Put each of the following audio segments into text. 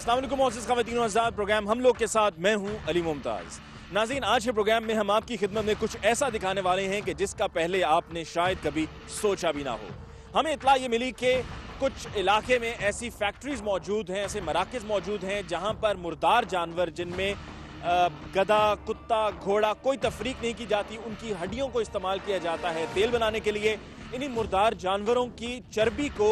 अस्सलाम वालेकुम मोअज़्ज़िज़ ख़वातीन व हज़रात, प्रोग्राम हम लोग के साथ मैं हूं अली मुमताज़। नाज़रीन, आज के प्रोग्राम में हम आपकी खिदमत में कुछ ऐसा दिखाने वाले हैं कि जिसका पहले आपने शायद कभी सोचा भी ना हो। हमें इत्तला ये मिली कि कुछ इलाके में ऐसी फैक्ट्रीज मौजूद हैं, ऐसे मराकज़ मौजूद हैं जहां पर मुर्दार जानवर जिनमें गधा, कुत्ता, घोड़ा कोई तफरीक नहीं की जाती, उनकी हड्डियों को इस्तेमाल किया जाता है तेल बनाने के लिए। इन्हीं मुर्दार जानवरों की चर्बी को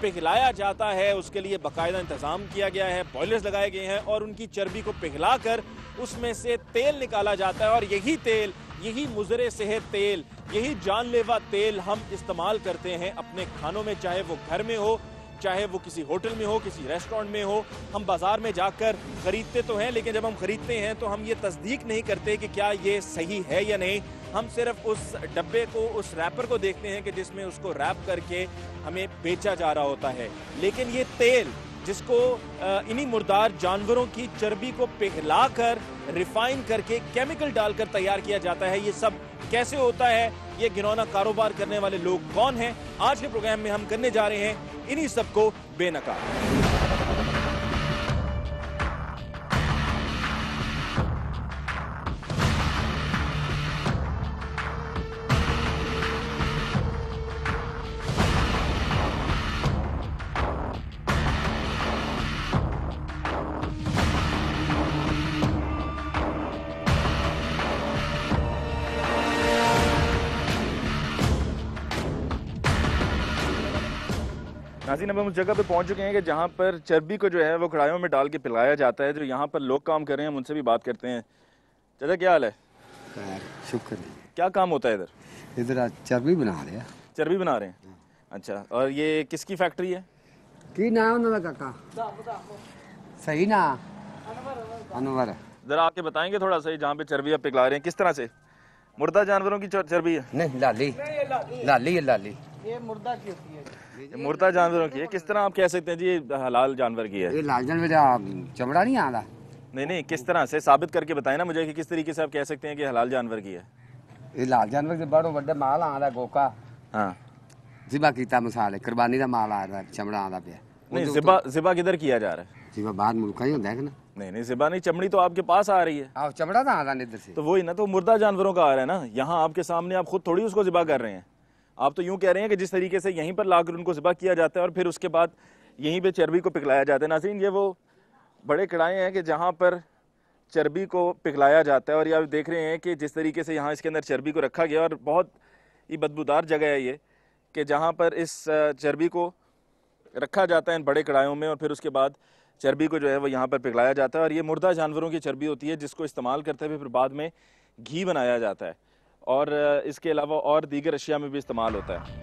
पिघलाया जाता है, उसके लिए बाकायदा इंतज़ाम किया गया है, बॉयलर्स लगाए गए हैं और उनकी चर्बी को पिघला कर उसमें से तेल निकाला जाता है। और यही तेल, यही मुज़रे सेहत तेल, यही जानलेवा तेल हम इस्तेमाल करते हैं अपने खानों में, चाहे वो घर में हो, चाहे वो किसी होटल में हो, किसी रेस्टोरेंट में हो। हम बाजार में जाकर खरीदते तो हैं, लेकिन जब हम खरीदते हैं तो हम ये तस्दीक नहीं करते कि क्या ये सही है या नहीं। हम सिर्फ उस डब्बे को, उस रैपर को देखते हैं कि जिसमें उसको रैप करके हमें बेचा जा रहा होता है। लेकिन ये तेल जिसको इन्हीं मुर्दार जानवरों की चर्बी को पिघलाकर रिफाइन करके केमिकल डालकर तैयार किया जाता है, ये सब कैसे होता है, ये घिनौना कारोबार करने वाले लोग कौन हैं, आज के प्रोग्राम में हम करने जा रहे हैं इन्हीं सबको बेनकाब। नाज़रीन, अब हम उस जगह पे पहुंच चुके हैं कि जहां पर चर्बी को जो है वो कढ़ाइयों में डाल के पिलाया जाता है। जो यहाँ पर लोग काम कर रहे हैं, हम उनसे भी बात करते हैं। चाचा, क्या हाल है? शुक्र। क्या काम होता है इधर? इधर चर्बी बना रहे हैं। चर्बी बना रहे हैं? अच्छा, और ये किसकी फैक्ट्री है? की नाम है काका? सही ना? अनवर। जरा आके बताएंगे थोड़ा सा, जहाँ पे चर्बी आप पिघला रहे हैं किस तरह से? मुर्दा जानवरों की चर्बी है? नहीं, लाली लाली है। लाली ये मुर्दा की होती है। मुर्दा जानवरों की है। किस तरह आप कह सकते हैं जी ये हलाल जानवर की है? ये लाल जानवर चमड़ा नहीं आला। नहीं, किस तरह से साबित करके बताएं ना मुझे कि किस तरीके से आप कह सकते हैं कि हलाल जानवर की है। ये लाल जानवर से बड़ो बड़े माल आला गोका। हाँ, जिबा कीता मिसाल है, कुर्बानी का माल आ रहा है, चमड़ा आला पे। नहीं, जिबा किधर किया जा रहा है? जिबा बाद मुल्का ही होता है ना। नहीं, जिबा नहीं, चमड़ी तो आपके पास आ रही है। आप चमड़ा था आला इधर से, तो वही ना, तो मुर्दा जानवरों का आ रहा है ना, यहाँ आपके सामने। आप खुद थोड़ी उसको जिबा कर रहे हैं। आप तो यूं कह रहे हैं कि जिस तरीके से यहीं पर लाकर उनको ज़िबा किया जाता है और फिर उसके बाद यहीं पे चर्बी को पिघलाया जाता है। नाज़रीन, ये वो बड़े कढ़ाई हैं कि जहाँ पर चर्बी को पिघलाया जाता है। और ये आप देख रहे हैं कि जिस तरीके से यहाँ इसके अंदर चर्बी को रखा गया, और बहुत ही बदबूदार जगह है ये कि जहाँ पर इस चर्बी को रखा जाता है इन बड़े कढ़ाइयों में, और फिर उसके बाद चर्बी को जो है वो यहाँ पर पिघलाया जाता है। और ये मुर्दा जानवरों की चर्बी होती है जिसको इस्तेमाल करते हुए फिर बाद में घी बनाया जाता है, और इसके अलावा और दीगर अशिया में भी इस्तेमाल होता है।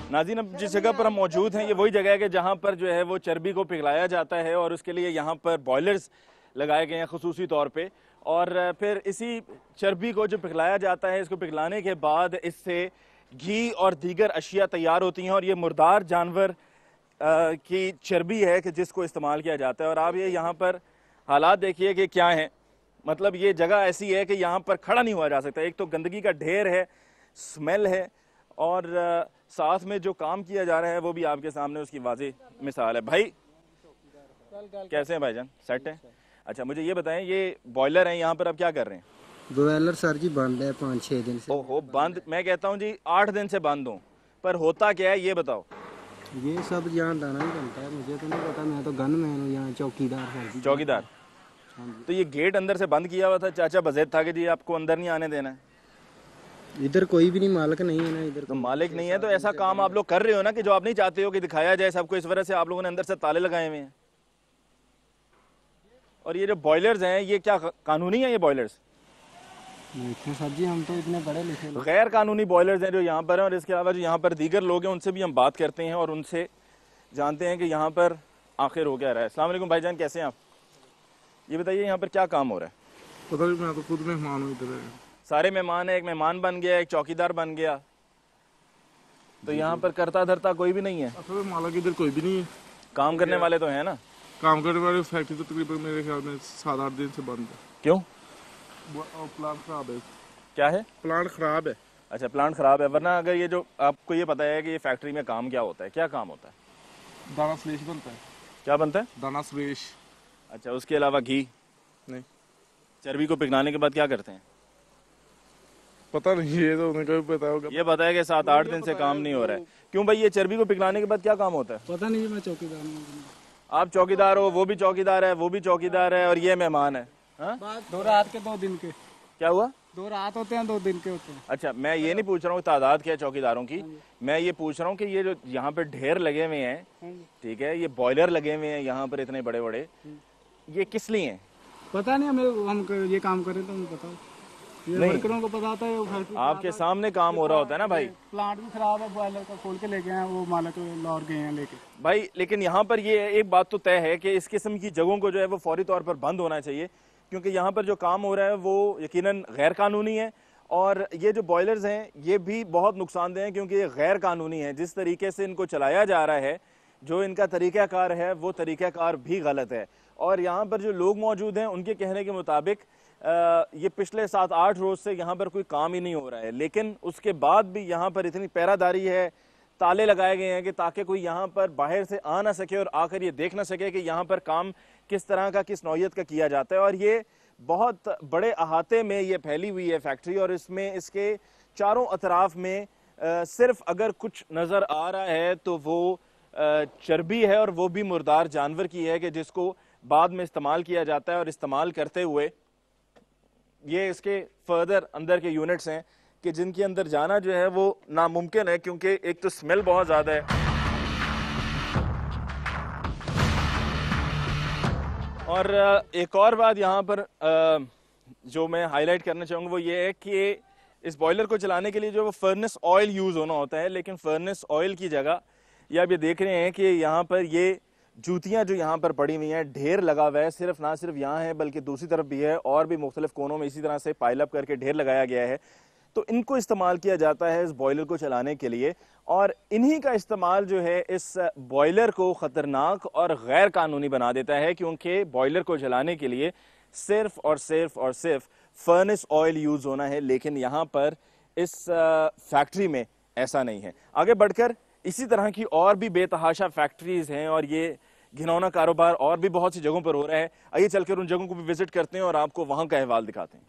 नाज़रीन, अब जिस जगह पर हम मौजूद हैं ये वही जगह है कि जहाँ पर जो है वो चर्बी को पिघलाया जाता है, और उसके लिए यहाँ पर बॉयलर्स लगाए गए हैं ख़ुसूसी तौर पे। और फिर इसी चर्बी को जो पिघलाया जाता है, इसको पिघलाने के बाद इससे घी और दीगर अशिया तैयार होती हैं। और ये मुर्दार जानवर की चर्बी है कि जिसको इस्तेमाल किया जाता है। और आप ये यहाँ पर हालात देखिए कि क्या हैं। मतलब ये जगह ऐसी है कि यहाँ पर खड़ा नहीं हुआ जा सकता। एक तो गंदगी का ढेर है, स्मेल है, और साथ में जो काम किया जा रहा है वो भी आपके सामने उसकी वाज़ेह मिसाल है। भाई कैसे हैं भाईजान? सेट है? अच्छा, मुझे ये बताएं, ये बॉयलर है यहाँ पर, आप क्या कर रहे हैं? बॉयलर सर जी बंद है 5-6 दिन से। ओहो, बंद? मैं कहता हूँ जी 8 दिन से बंद हो, पर होता क्या है ये बताओ। ये सब यहाँ दाना ही बनता है, मुझे तो नहीं पता, मैं तो गन मैन हूँ यहाँ, चौकीदार सर जी। चौकीदार? तो ये गेट अंदर से बंद किया हुआ था, चाचा बज़ेद था कि जी आपको अंदर नहीं आने देना है? इधर कोई भी नहीं, मालिक नहीं है ना इधर। तो मालिक नहीं है तो ऐसा काम आप लोग कर रहे हो ना कि जो आप नहीं चाहते हो कि दिखाया जाए सबको, इस वजह से आप लोगों ने अंदर से ताले लगाए हुए हैं। और ये जो बॉयलर्स हैं ये क्या कानूनी है? ये बॉयलर्स देखिए सर जी, हम तो इतने बड़े लिखे लोग। गैर कानूनी बॉयलर्स हैं जो यहाँ पर हैं, और इसके अलावा जो यहाँ पर दीगर लोग हैं उनसे भी हम बात करते हैं और उनसे जानते हैं कि यहाँ पर आखिर हो क्या रहा है। अस्सलाम वालेकुम भाईजान, कैसे हैं आप? ये बताइए यहाँ पर क्या काम हो रहा है? पता नहीं, मैं तो खुद मेहमान हूँ इधर। सारे मेहमान है, एक मेहमान बन गया, एक चौकीदार बन गया, तो यहाँ पर करता धरता कोई भी नहीं है? असल में मालिक इधर कोई भी नहीं है। काम करने वाले तो हैं ना? काम करने वाली फैक्ट्री तो तकरीबन मेरे ख्याल में 7-8 दिन से बंद है। क्यों? प्लांट खराब है। क्या है? प्लांट खराब है। अच्छा, प्लांट खराब है। वरना अगर ये जो आपको ये पता है कि ये फैक्ट्री में काम क्या होता है, क्या काम होता है? दाना स्लेश बनता है। क्या बनता है? दाना स्लेश। अच्छा, उसके अलावा घी नहीं चर्बी को पिघलाने के बाद क्या करते हैं? पता नहीं, ये तो उन्हें भी पता होगा। ये पता है कि 7-8 दिन से काम नहीं हो रहा है। क्यों भाई, ये चर्बी को पिघलाने के बाद क्या काम होता है? पता नहीं, मैं चौकीदार हूँ। आप चौकीदार हो, वो भी चौकीदार है, वो भी चौकीदार है, और ये मेहमान है। हाँ? 2 रात के 2 दिन के। क्या हुआ? 2 रात होते हैं, 2 दिन के होते हैं। अच्छा, मैं ये नहीं पूछ रहा हूँ तादाद क्या है चौकीदारों की, मैं ये पूछ रहा हूँ कि ये जो यहाँ पे ढेर लगे हुए हैं, ठीक है, ये बॉयलर लगे हुए हैं यहाँ पर इतने बड़े बड़े, ये किस लिए हैं? पता नहीं हमें, हम ये काम करें तो हमें बताओ। ये नहीं। वर्करों को पता होता है। वो फैक्ट्री आपके सामने काम हो रहा होता है ना भाई। प्लांट भी खराब है, बॉयलर का खोल के लेके आए, वो मालिक लौट गए हैं लेके। भाई लेकिन यहाँ पर ये एक बात तो तय है कि इस किस्म की जगहों को जो है वो फौरी तौर पर बंद होना चाहिए, क्योंकि यहाँ पर जो काम हो रहा है वो यकीनन गैर कानूनी है, और ये जो बॉयलर्स हैं ये भी बहुत नुकसानदेह हैं क्योंकि ये गैर कानूनी है। जिस तरीके से इनको चलाया जा रहा है, जो इनका तरीक़ाकार है, वो तरीक़ाकार भी गलत है। और यहाँ पर जो लोग मौजूद हैं उनके कहने के मुताबिक ये पिछले 7-8 रोज से यहाँ पर कोई काम ही नहीं हो रहा है, लेकिन उसके बाद भी यहाँ पर इतनी पहरादारी है, ताले लगाए गए हैं कि ताकि कोई यहाँ पर बाहर से आ ना सके और आकर ये देख ना सके कि यहाँ पर काम किस तरह का, किस नौयत का किया जाता है। और ये बहुत बड़े अहाते में ये फैली हुई है फैक्ट्री, और इसमें इसके चारों अतराफ में सिर्फ अगर कुछ नज़र आ रहा है तो वो चर्बी है, और वो भी मुर्दार जानवर की है कि जिसको बाद में इस्तेमाल किया जाता है। और इस्तेमाल करते हुए ये इसके फर्दर अंदर के यूनिट्स हैं कि जिनके अंदर जाना जो है वो नामुमकिन है, क्योंकि एक तो स्मेल बहुत ज़्यादा है, और एक और बात यहाँ पर जो मैं हाईलाइट करना चाहूँगा वो ये है कि इस बॉयलर को चलाने के लिए जो वो फर्नेस ऑयल यूज़ होना होता है, लेकिन फर्नेस ऑयल की जगह ये आप ये देख रहे हैं कि यहाँ पर ये जूतियाँ जो यहाँ पर पड़ी हुई हैं, ढेर लगा हुआ है, सिर्फ ना सिर्फ यहाँ है बल्कि दूसरी तरफ भी है, और भी मुख्तलिफ कोनों में इसी तरह से पाइल अप करके ढेर लगाया गया है। तो इनको इस्तेमाल किया जाता है इस बॉयलर को चलाने के लिए, और इन्हीं का इस्तेमाल जो है इस बॉयलर को ख़तरनाक और गैर कानूनी बना देता है, क्योंकि बॉयलर को चलाने के लिए सिर्फ और सिर्फ फर्नेस ऑयल यूज़ होना है, लेकिन यहाँ पर इस फैक्ट्री में ऐसा नहीं है। आगे बढ़कर इसी तरह की और भी बेतहाशा फैक्ट्रीज हैं, और ये घिनौना कारोबार और भी बहुत सी जगहों पर हो रहा है। आइए चलकर उन जगहों को भी विजिट करते हैं और आपको वहां का अहवाल दिखाते हैं।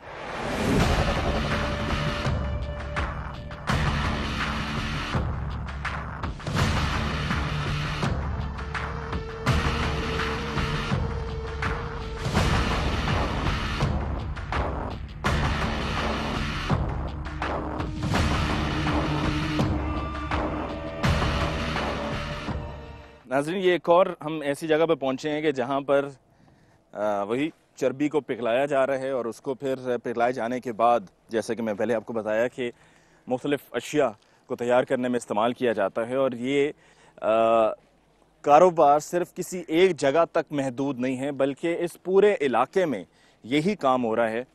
नाज़रीन, ये एक और हम ऐसी जगह पर पहुंचे हैं कि जहां पर वही चर्बी को पिघलाया जा रहा है, और उसको फिर पिघलाए जाने के बाद, जैसे कि मैं पहले आपको बताया कि मुख्तलिफ अशिया को तैयार करने में इस्तेमाल किया जाता है, और ये कारोबार सिर्फ किसी एक जगह तक महदूद नहीं है बल्कि इस पूरे इलाके में यही काम हो रहा है।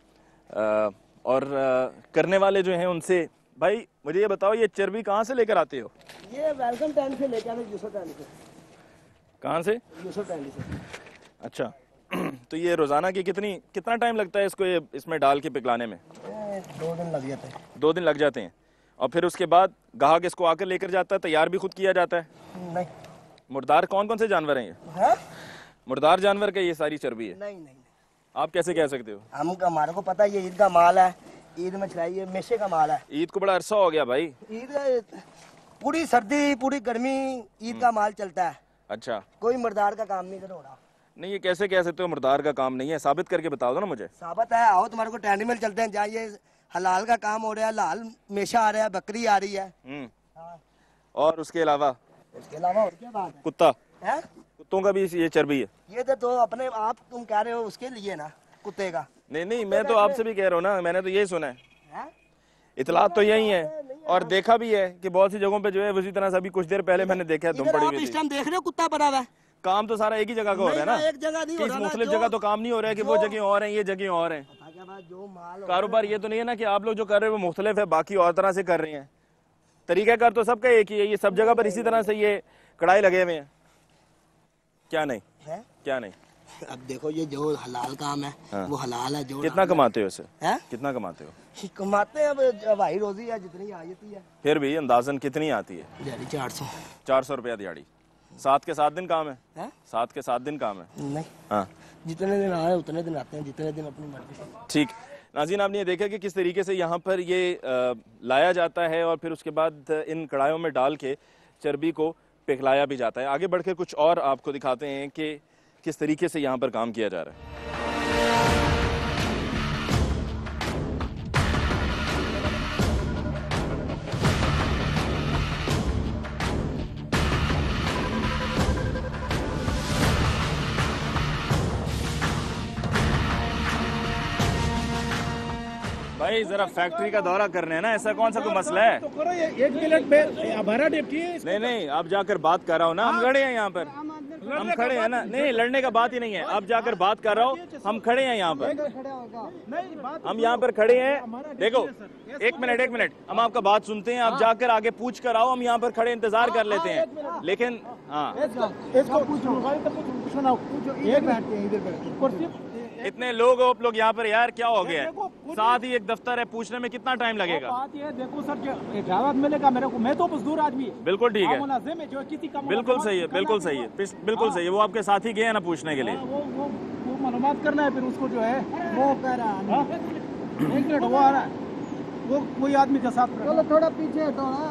और करने वाले जो हैं उनसे, भाई मुझे ये बताओ, ये चर्बी कहाँ से लेकर आते हो? ये वेलकम टैंक से लेके आने यूसुफ टैंक से। कहाँ से? यूसुफ टैंक से। अच्छा, तो ये रोजाना की कितना टाइम लगता है इसको इसमें डाल के पिघलाने में? 2 दिन लग जाते हैं। 2 दिन लग जाते हैं, और फिर उसके बाद गाहक इसको आकर लेकर जाता है, तैयार भी खुद किया जाता है? नहीं। मुर्दार कौन कौन से जानवर हैं ये? हाँ? मुर्दार जानवर का ये सारी चर्बी है? नहीं। आप कैसे कह सकते हो? हमारे को पता है ये ईद का माल है, ईद में चलाई ये मेशे का माल है। ईद को बड़ा अरसा हो गया भाई। ईद पूरी सर्दी पूरी गर्मी ईद का माल चलता है। अच्छा, कोई मुर्दार का काम नहीं इधर हो रहा। नहीं, ये कैसे कह सकते हो मुर्दार का काम नहीं है? साबित करके बताओ ना मुझे। साबित है, आओ तुम्हारे को ट्रेडमिल चलते हैं, जहाँ ये हलाल का काम हो रहा है, लाल मेशा आ रहा है, बकरी आ रही है। हाँ। और उसके अलावा और क्या बात है? कुत्ता है? कुत्तों का भी ये चर्बी है? ये तो अपने आप तुम कह रहे हो उसके लिए ना, कुत्ते का। नहीं, मैं तो आपसे भी कह रहा हूँ ना, मैंने तो यही सुना है। इतलात तो यही है और देखा भी है कि बहुत सी जगहों पे जो है उसी तरह से अभी कुछ देर पहले मैंने देखा है, तुम पड़ी हुई इस टाइम देख रहे हो कुत्ता पड़ा हुआ है। काम तो सारा एक ही जगह का हो रहा है ना, एक जगह नहीं हो रहा, मुख्तलिफ जगह तो काम नहीं हो रहा है कि वो जगह और है ये जगह और है। जो माल कारोबार ये तो नहीं है ना कि आप लोग जो कर रहे हैं वो मुख्तलिफ है, बाकी और तरह से कर रहे हैं। तरीकाकार तो सबका एक ही है, ये सब जगह पर इसी तरह से ये कढ़ाई लगे हुए हैं। क्या नहीं है? क्या नहीं? अब देखो ये जो हलाल काम है, हाँ। वो हलाल है। जो कितना कमाते हो इसे? है? कितना कमाते हो? कमाते हैं अब भाई रोजी है, जितनी आ जाती है। फिर भी अंदाजन कितनी आती है? दिहाड़ी 400 रुपया दिहाड़ी। 7 के 7 दिन काम है? 7 के 7 दिन काम है? नहीं, हाँ, जितने दिन आए उतने दिन आते हैं, जितने दिन अपनी मर्जी। ठीक। नाज़रीन, आपने ये देखा कि किस तरीके से यहाँ पर ये लाया जाता है और फिर उसके बाद इन कढ़ाइयों में डाल के चर्बी को पिघलाया भी जाता है। आगे बढ़कर कुछ और आपको दिखाते हैं कि किस तरीके से यहाँ पर काम किया जा रहा है। भाई जरा फैक्ट्री का दौरा करने हैं ना, ऐसा कौन सा कोई मसला है? तो करो ये 1 मिनट में हमारा डिप्टी है। नहीं, आप जाकर बात कर रहा हो ना, हम खड़े हैं यहाँ पर, हम खड़े हैं ना। नहीं, लड़ने का बात ही नहीं है, आप जाकर बात कर रहा हो, हम खड़े हैं यहाँ पर, हम यहाँ पर खड़े हैं। देखो, एक मिनट, हम आपका बात सुनते हैं, आप जाकर आगे पूछ कर आओ, हम यहाँ पर खड़े इंतजार कर लेते हैं। लेकिन हाँ, इतने लोग हो आप लोग यहाँ पर, यार क्या हो गया? साथ ही एक दफ्तर है, पूछने में कितना टाइम लगेगा? बात ये देखो सर, इजाजत मिलेगा मेरे को, मैं तो मजदूर आदमी है। बिल्कुल ठीक है, जो किसी का बिल्कुल सही है, बिल्कुल सही है, बिल्कुल सही है। वो आपके साथ ही गए हैं ना पूछने के लिए? वो मालूमात करना है, फिर उसको जो है वो कह रहा है। 1 मिनट, वो आ रहा है, वो कोई आदमी के साथ। चलो थोड़ा पीछे हटो ना,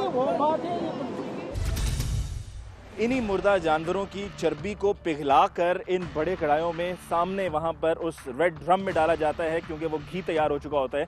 वो बात है। इन्हीं मुर्दा जानवरों की चर्बी को पिघलाकर इन बड़े कढ़ाइयों में सामने वहां पर उस रेड ड्रम में डाला जाता है, क्योंकि वो घी तैयार हो चुका होता है।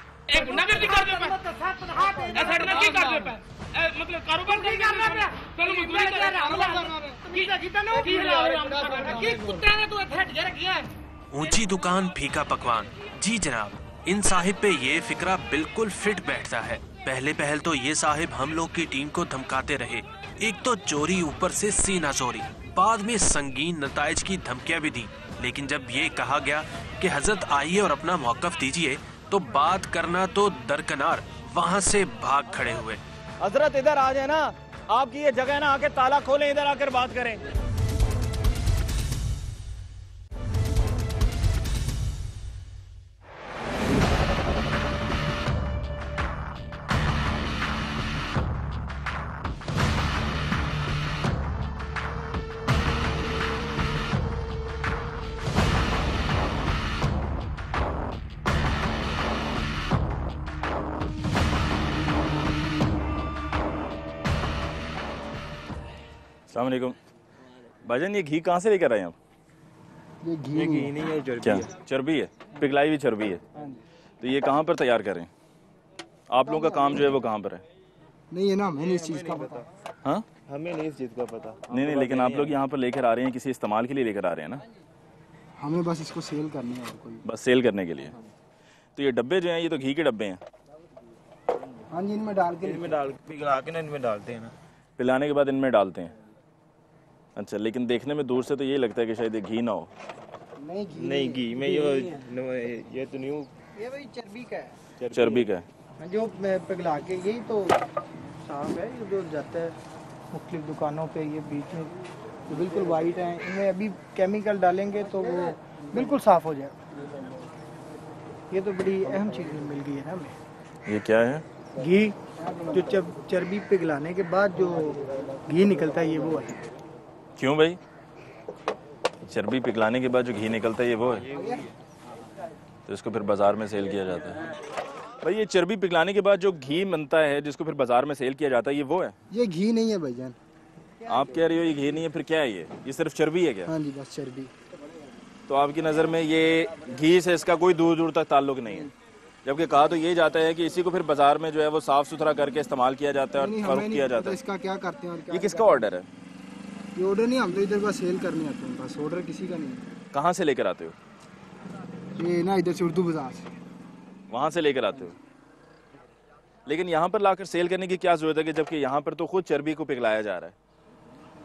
ऊंची दुकान फीका पकवान, जी जनाब, इन साहिब पे ये फिक्रा बिल्कुल फिट बैठता है। पहले पहल तो ये साहिब हम लोग की टीम को धमकाते रहे, एक तो चोरी, ऊपर से सीना चोरी, बाद में संगीन नताइज की धमकियां भी दी। लेकिन जब ये कहा गया कि हजरत आइए और अपना मौकफ दीजिए, तो बात करना तो दरकनार, वहाँ से भाग खड़े हुए। हजरत इधर आ जाए ना, आपकी ये जगह ना, आके ताला खोलें, इधर आकर बात करें। अस्सलाम वालेकुम भाईजान, ये घी कहाँ से लेकर आए आप? ये घी नहीं है, क्या चर्बी है? पिघलाई हुई चर्बी है। तो ये कहाँ पर तैयार करें? आप लोगों का काम जो है वो कहाँ पर है? नहीं है ना, हमें इस चीज़ का पता। हाँ, हमें नहीं इस चीज़ का पता। नहीं, लेकिन आप लोग यहाँ पर लेकर आ रहे हैं, किसी इस्तेमाल के लिए लेकर आ रहे हैं ना? हमें बस इसको सेल करनी है, और कोई बस सेल करने के लिए। तो ये डब्बे जो हैं, ये तो घी के डब्बे हैं। हाँ जी, इनमें डाल पिघला के ना इनमें डालते हैं ना, पिलाने के बाद इनमें डालते हैं। अच्छा, लेकिन देखने में दूर से तो ये लगता है कि शायद ये घी ना हो। नहीं घी में ये तो नहीं, ये भाई चर्बी का है। चर्बी का है जो पिघला के, यही तो साफ है। ये जो जाता है मुख्तलिफ दुकानों पे, ये बीच में जो बिल्कुल वाइट है, इनमें अभी केमिकल डालेंगे तो वो बिल्कुल साफ हो जाएगा। ये तो बड़ी अहम चीज़ मिल गई है ना हमें। ये क्या है? घी, जो चर्बी पिघलाने के बाद जो घी निकलता है, ये वो है। क्यों भाई? चर्बी पिघलाने के बाद जो घी निकलता है ये वो है, तो इसको फिर बाजार में सेल किया जाता है। भाई ये चर्बी पिघलाने के बाद जो घी बनता है जिसको फिर बाजार में सेल किया जाता है, ये वो है? ये घी नहीं है भाईजान, आप कह रहे हो ये घी नहीं है, फिर क्या है ये सिर्फ चर्बी है क्या? हाँ जी, बस चर्बी। तो आपकी नज़र में ये घी से इसका कोई दूर दूर तक ताल्लुक नहीं है, जबकि कहा तो ये जाता है कि इसी को फिर बाजार में जो है वो साफ़ सुथरा करके इस्तेमाल किया जाता है और फरोख्त किया जाता है। इसका क्या करते हैं और क्या ये किसका ऑर्डर है? ये ऑर्डर नहीं, हम तो इधर बस सेल करने आते हैं, बस ऑर्डर किसी का नहीं। कहाँ से लेकर आते हो? ये ना इधर से उर्दू बाजार से। वहाँ से लेकर आते हो, लेकिन यहाँ पर लाकर सेल करने की क्या ज़रूरत है कि जबकि यहाँ पर तो खुद चर्बी को पिघलाया जा रहा है?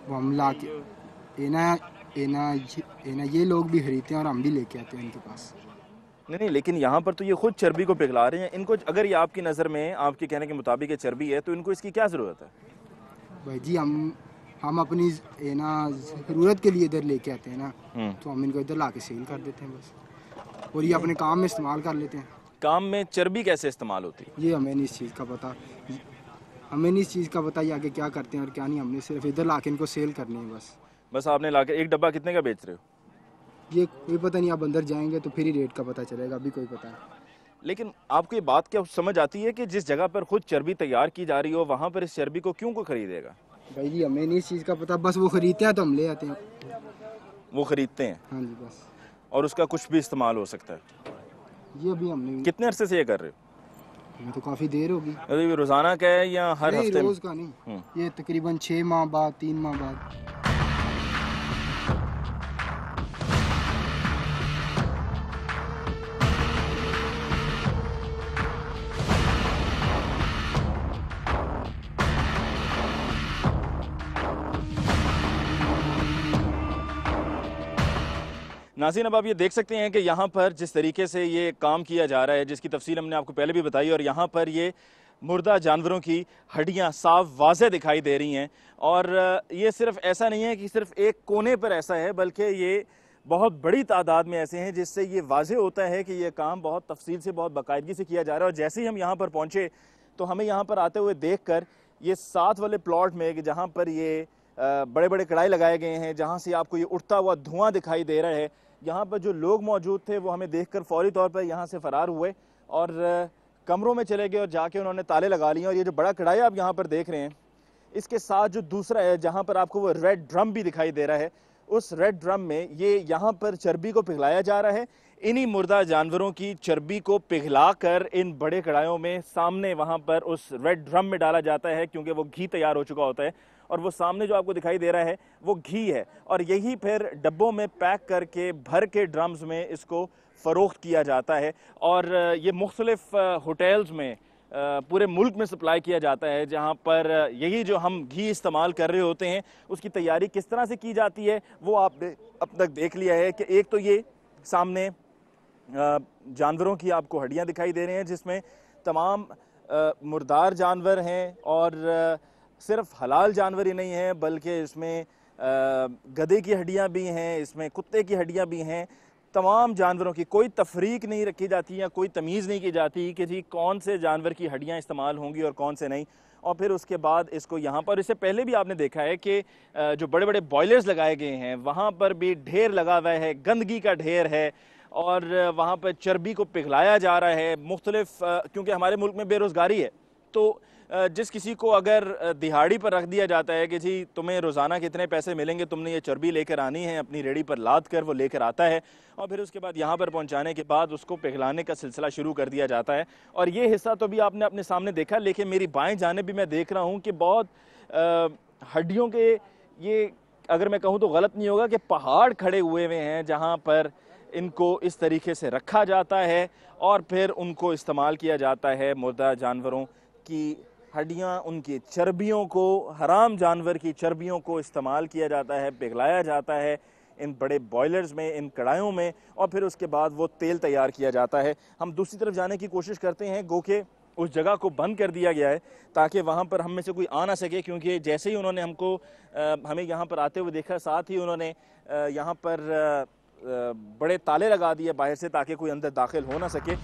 वो हम ला के ये लोग भी खरीदते हैं और हम भी लेके आते हैं इनके पास। नहीं, लेकिन यहाँ पर तो ये खुद चर्बी को पिघला रहे हैं। इनको अगर ये आपकी नज़र में, आपके कहने के मुताबिक ये चर्बी है, तो इनको इसकी क्या ज़रूरत है? भाई जी हम अपनी ज़रूरत के लिए इधर लेके आते हैं ना, तो हम इनको इधर ला के सेल कर देते हैं बस, और ये अपने काम में इस्तेमाल कर लेते हैं। काम में चर्बी कैसे इस्तेमाल होती है? ये हमें नहीं इस चीज़ का पता, ये आगे क्या करते हैं और क्या नहीं। हमने सिर्फ इधर ला के इनको सेल करनी है बस आपने लाकर एक डब्बा कितने का बेच रहे हो? ये कोई पता नहीं, आप अंदर जाएंगे तो फिर ही रेट का पता चलेगा, अभी कोई पता नहीं। लेकिन आपको ये बात क्या समझ आती है कि जिस जगह पर खुद चर्बी तैयार की जा रही हो वहाँ पर इस चर्बी को क्यों कोई खरीदेगा? भाई जी हमें नहीं इस चीज़ का पता, बस वो खरीदते हैं तो हम ले आते हैं। वो खरीदते हैं? हाँ जी बस। और उसका कुछ भी इस्तेमाल हो सकता है? ये अभी हमने, कितने अरसे से ये कर रहे हो? हमें तो काफ़ी देर होगी। अरे ये रोज़ाना का है या हर नहीं, हफ्ते? रोज़ का नहीं, ये तकरीबन 6 माह बाद, 3 माह बाद। नाज़रीन, अब आप ये देख सकते हैं कि यहाँ पर जिस तरीके से ये काम किया जा रहा है, जिसकी तफसील हमने आपको पहले भी बताई, और यहाँ पर ये मुर्दा जानवरों की हड्डियाँ साफ वाज़े दिखाई दे रही हैं। और ये सिर्फ ऐसा नहीं है कि सिर्फ एक कोने पर ऐसा है, बल्कि ये बहुत बड़ी तादाद में ऐसे हैं, जिससे ये वाज़े होता है कि ये काम बहुत तफसील से, बहुत बाकायदगी से किया जा रहा है। और जैसे ही हम यहाँ पर पहुँचे तो हमें यहाँ पर आते हुए देख कर ये साथ वाले प्लॉट में कि जहाँ पर ये बड़े बड़े कढ़ाई लगाए गए हैं, जहाँ से आपको ये उठता हुआ धुआं दिखाई दे रहा है, यहाँ पर जो लोग मौजूद थे वो हमें देखकर फौरी तौर पर यहाँ से फ़रार हुए और कमरों में चले गए और जाके उन्होंने ताले लगा लिए। और ये जो बड़ा कढ़ाई आप यहाँ पर देख रहे हैं, इसके साथ जो दूसरा है जहाँ पर आपको वो रेड ड्रम भी दिखाई दे रहा है, उस रेड ड्रम में ये यहाँ पर चर्बी को पिघलाया जा रहा है। इन्हीं मुर्दा जानवरों की चर्बी को पिघला कर इन बड़े कढ़ाइयों में सामने वहाँ पर उस रेड ड्रम में डाला जाता है, क्योंकि वो घी तैयार हो चुका होता है। और वो सामने जो आपको दिखाई दे रहा है वो घी है, और यही फिर डब्बों में पैक करके भर के ड्रम्स में इसको फ़रोख्त किया जाता है। और ये मुख्तलिफ होटल्स में पूरे मुल्क में सप्लाई किया जाता है, जहाँ पर यही जो हम घी इस्तेमाल कर रहे होते हैं उसकी तैयारी किस तरह से की जाती है वो आपने अब तक देख लिया है। कि एक तो ये सामने जानवरों की आपको हड्डियाँ दिखाई दे रही हैं, जिसमें तमाम मुर्दार जानवर हैं, और सिर्फ हलाल जानवर ही नहीं है बल्कि इसमें गधे की हड्डियाँ भी हैं, इसमें कुत्ते की हड्डियाँ भी हैं। तमाम जानवरों की कोई तफरीक नहीं रखी जाती या कोई तमीज़ नहीं की जाती कि जी कौन से जानवर की हड्डियाँ इस्तेमाल होंगी और कौन से नहीं। और फिर उसके बाद इसको यहाँ पर, इससे पहले भी आपने देखा है कि जो बड़े बड़े बॉयलर्स लगाए गए हैं वहाँ पर भी ढेर लगा हुआ है, गंदगी का ढेर है, और वहाँ पर चर्बी को पिघलाया जा रहा है। मुख्तलिफ क्योंकि हमारे मुल्क में बेरोज़गारी है, तो जिस किसी को अगर दिहाड़ी पर रख दिया जाता है कि जी तुम्हें रोज़ाना कितने पैसे मिलेंगे, तुमने ये चर्बी लेकर आनी है, अपनी रेडी पर लाद कर वो लेकर आता है, और फिर उसके बाद यहाँ पर पहुँचाने के बाद उसको पिघलाने का सिलसिला शुरू कर दिया जाता है। और ये हिस्सा तो भी आपने अपने सामने देखा, लेकिन मेरी बाएं जानिब भी मैं देख रहा हूँ कि बहुत हड्डियों के, ये अगर मैं कहूँ तो गलत नहीं होगा कि पहाड़ खड़े हुए हैं, जहाँ पर इनको इस तरीके से रखा जाता है और फिर उनको इस्तेमाल किया जाता है। मुर्दा जानवरों की हड्डियाँ, उनकी चर्बियों को, हराम जानवर की चर्बियों को इस्तेमाल किया जाता है, पिघलाया जाता है इन बड़े बॉयलर्स में, इन कढ़ाइयों में, और फिर उसके बाद वो तेल तैयार किया जाता है। हम दूसरी तरफ जाने की कोशिश करते हैं, गो के उस जगह को बंद कर दिया गया है ताकि वहाँ पर हम में से कोई आ ना सके, क्योंकि जैसे ही उन्होंने हमें यहाँ पर आते हुए देखा, साथ ही उन्होंने यहाँ पर बड़े ताले लगा दिए बाहर से ताकि कोई अंदर दाखिल हो ना सके।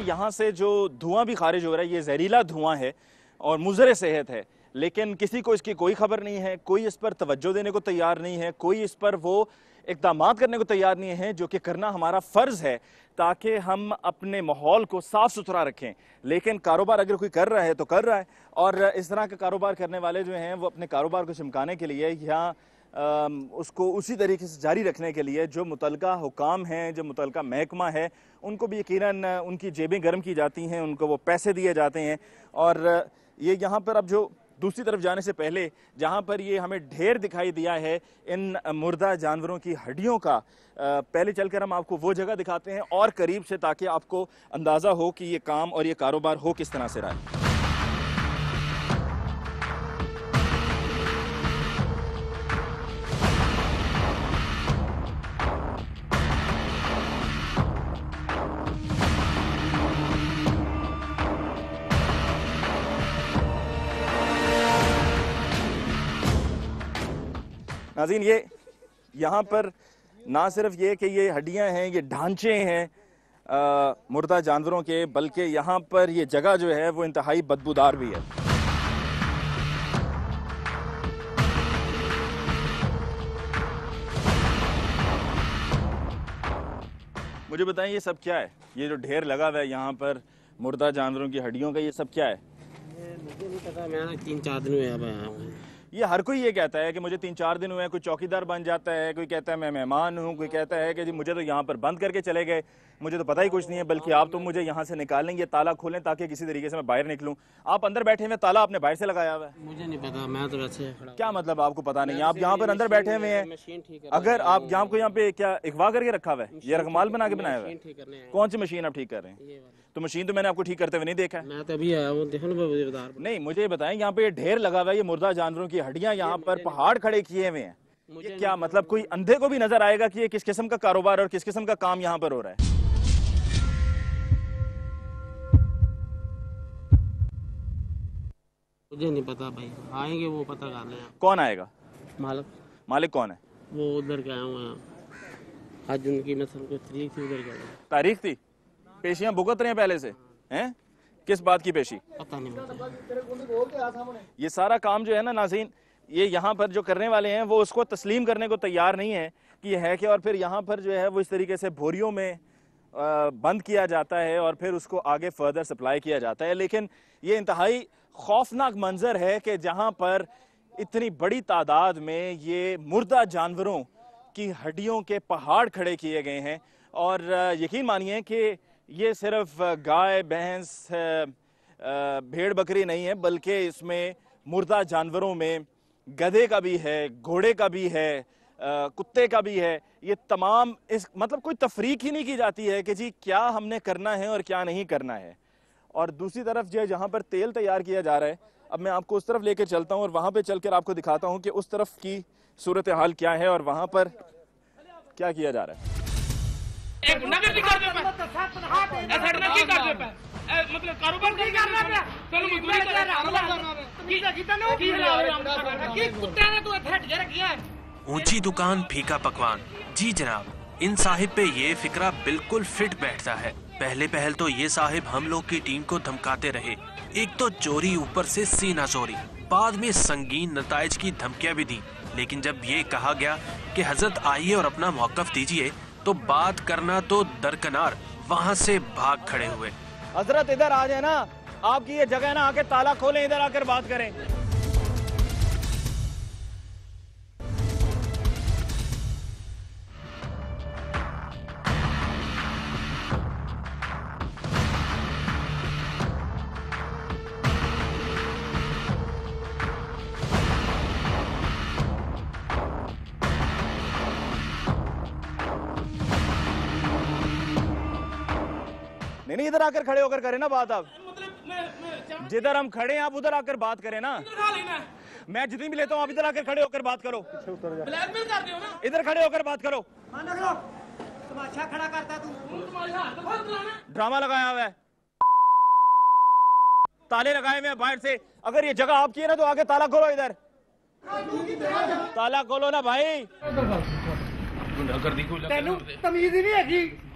यहाँ से जो धुआं भी खारिज हो रहा है ये जहरीला धुआं है और मुज़र सेहत है, लेकिन किसी को इसकी कोई खबर नहीं है, कोई इस पर तवज्जो देने को तैयार नहीं है, कोई इस पर वो इक़दामात करने को तैयार नहीं है जो कि करना हमारा फ़र्ज़ है ताकि हम अपने माहौल को साफ़ सुथरा रखें। लेकिन कारोबार अगर कोई कर रहा है तो कर रहा है, और इस तरह का कारोबार करने वाले जो हैं वो अपने कारोबार को चमकाने के लिए या उसको उसी तरीके से जारी रखने के लिए जो मुतलका हुकाम हैं, जो मुतलका महकमा है, उनको भी यकीनन उनकी जेबें गर्म की जाती हैं, उनको वो पैसे दिए जाते हैं। और ये यहाँ पर अब जो दूसरी तरफ जाने से पहले जहाँ पर ये हमें ढेर दिखाई दिया है इन मुर्दा जानवरों की हड्डियों का, पहले चलकर हम आपको वो जगह दिखाते हैं और करीब से, ताकि आपको अंदाज़ा हो कि ये काम और ये कारोबार हो किस तरह से रहा है। नाज़रीन, ये यहाँ पर ना सिर्फ ये कि ये हड्डियाँ हैं, ये ढांचे हैं मुर्दा जानवरों के, बल्कि यहाँ पर ये जगह जो है वो इंतहाई बदबूदार भी है। मुझे बताएं ये सब क्या है? ये जो ढेर लगा हुआ है यहाँ पर मुर्दा जानवरों की हड्डियों का, ये सब क्या है? मुझे नहीं पता, मैं 3-4 दिन हुए अब आया हूँ। ये हर कोई ये कहता है कि मुझे 3-4 दिन हुए हैं, कोई चौकीदार बन जाता है, कोई कहता है मैं मेहमान हूँ, कोई कहता है कि जी मुझे तो यहाँ पर बंद करके चले गए, मुझे तो पता ही कुछ नहीं है, बल्कि आप तो मुझे यहाँ से निकालेंगे, ताला खोलें ताकि किसी तरीके से मैं बाहर निकलूँ। आप अंदर बैठे हुए, ताला आपने बाहर से लगाया हुआ है। मुझे नहीं पता, मैं तो वैसे खड़ा। क्या मतलब आपको पता नहीं है? आप यहाँ पर अंदर बैठे हुए हैं, अगर आप यहाँ पे क्या अगवा करके रखा हुआ है, ये रकमाल बना के बनाया हुआ है? कौन सी मशीन आप ठीक कर रहे हैं? तो मशीन तो मैंने आपको ठीक करते हुए नहीं देखा है। मैं तो अभी आया हूँ, देखो ना। नहीं, मुझे बताएं, यहाँ पे ढेर लगा हुआ है, ये मुर्दा जानवरों की हड्डियां यहाँ पर पहाड़ खड़े किए हुए हैं, ये क्या मतलब? कोई अंधे को भी नजर आएगा कि ये किस किस्म का कारोबार और किस किस्म का काम यहाँ पर हो रहा है। मुझे नहीं पता भाई, आएंगे वो पता कर लें। कौन आएगा? मालिक कौन है? वो उधर गए हुए हैं, आज उनकी मतलब कोई तारीख थी, उधर गए। तारीख थी? पेशियां भुगत रहे हैं पहले से हैं? किस बात की पेशी? पता नहीं। ये सारा काम जो है ना नाज़रीन, ये यहाँ पर जो करने वाले हैं वो उसको तस्लीम करने को तैयार नहीं है कि ये है कि, और फिर यहाँ पर जो है वो इस तरीके से बोरियों में बंद किया जाता है और फिर उसको आगे फर्दर सप्लाई किया जाता है। लेकिन ये इंतहाई खौफनाक मंजर है कि जहाँ पर इतनी बड़ी तादाद में ये मुर्दा जानवरों की हड्डियों के पहाड़ खड़े किए गए हैं। और यकीन मानिए कि ये सिर्फ गाय, भैंस, भेड़ बकरी नहीं है, बल्कि इसमें मुर्दा जानवरों में गधे का भी है, घोड़े का भी है, कुत्ते का भी है। ये तमाम इस मतलब कोई तफरीक ही नहीं की जाती है कि जी क्या हमने करना है और क्या नहीं करना है। और दूसरी तरफ जो है जहाँ पर तेल तैयार किया जा रहा है, अब मैं आपको उस तरफ लेकर चलता हूँ और वहाँ पे चलकर आपको दिखाता हूँ कि उस तरफ की सूरत हाल क्या है और वहाँ पर क्या किया जा रहा है। ऊंची दुकान फीका पकवान, जी जनाब, इन साहिब पे ये फिक्रा बिल्कुल फिट बैठता है। पहले पहल तो ये साहिब हम लोग की टीम को धमकाते रहे, एक तो चोरी ऊपर से सीना चोरी, बाद में संगीन नताइज की धमकियां भी दी। लेकिन जब ये कहा गया कि हजरत आइए और अपना मौकफ दीजिए, तो बात करना तो दरकनार, वहाँ से भाग खड़े हुए। हजरत इधर आ जाए ना, आपकी ये जगह ना, आके ताला खोलें, इधर आकर बात करें। नहीं, इधर आकर खड़े होकर करें ना बात। आप जिधर हम खड़े हैं आप उधर आकर बात करें ना। मैं जितनी भी लेता हूँ आप इधर आकर खड़े होकर बात करो। इधर खड़े होकर बात करो। तमाशा खड़ा करता तू, ड्रामा लगाया हुआ है, ताले लगाए हुए हैं बाहर से। अगर ये जगह आपकी है ना तो आगे ताला खोलो, इधर ताला खोलो ना भाई। तेनू तमीज ही नहीं है।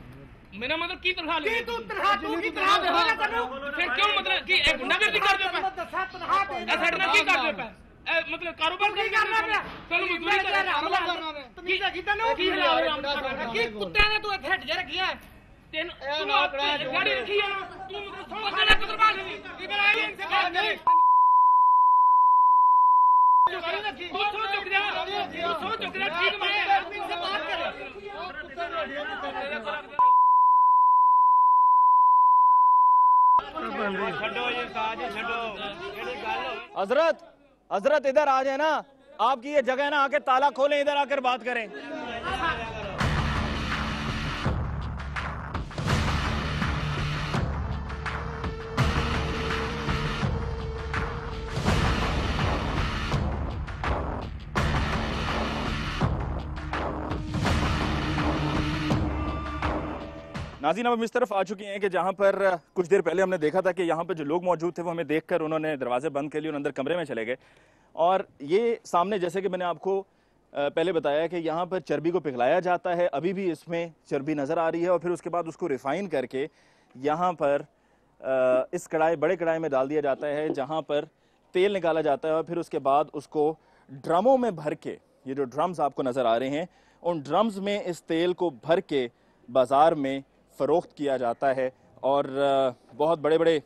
मेरा मतलब की तनखा ले तू तनखा तू की तनखा देना करू फिर क्यों मतलब कि गुंडागर्दी कर दे पे साडे नाल की कर दे पे मतलब कारोबार कर करना पे चलो मजदूरी कर तमीज़ कीता ना की की कुत्ते ने तू इथे हट जा रखिया तेन तू गाड़ी रखी है तू मतलब बंदे ने कदर बात नहीं इधर आई इनसे बात नहीं तू सो चुक जा ठीक मैं इनसे बात कर हजरत हजरत इधर आ जाए ना, आपकी ये जगह है ना, आके ताला खोलें, इधर आकर बात करें। नाज़रीन, अब हम इस तरफ आ चुके हैं कि जहाँ पर कुछ देर पहले हमने देखा था कि यहाँ पर जो लोग मौजूद थे वो हमें देखकर उन्होंने दरवाजे बंद कर लिए और अंदर कमरे में चले गए। और ये सामने, जैसे कि मैंने आपको पहले बताया कि यहाँ पर चर्बी को पिघलाया जाता है, अभी भी इसमें चर्बी नज़र आ रही है और फिर उसके बाद उसको रिफ़ाइन करके यहाँ पर इस कढ़ाई, बड़े कढ़ाई में डाल दिया जाता है, जहाँ पर तेल निकाला जाता है और फिर उसके बाद उसको ड्रमों में भर के, ये जो ड्रम्स आपको नज़र आ रहे हैं, उन ड्रम्स में इस तेल को भर के बाज़ार में फ़रोख्त किया जाता है। और बहुत बड़े बड़े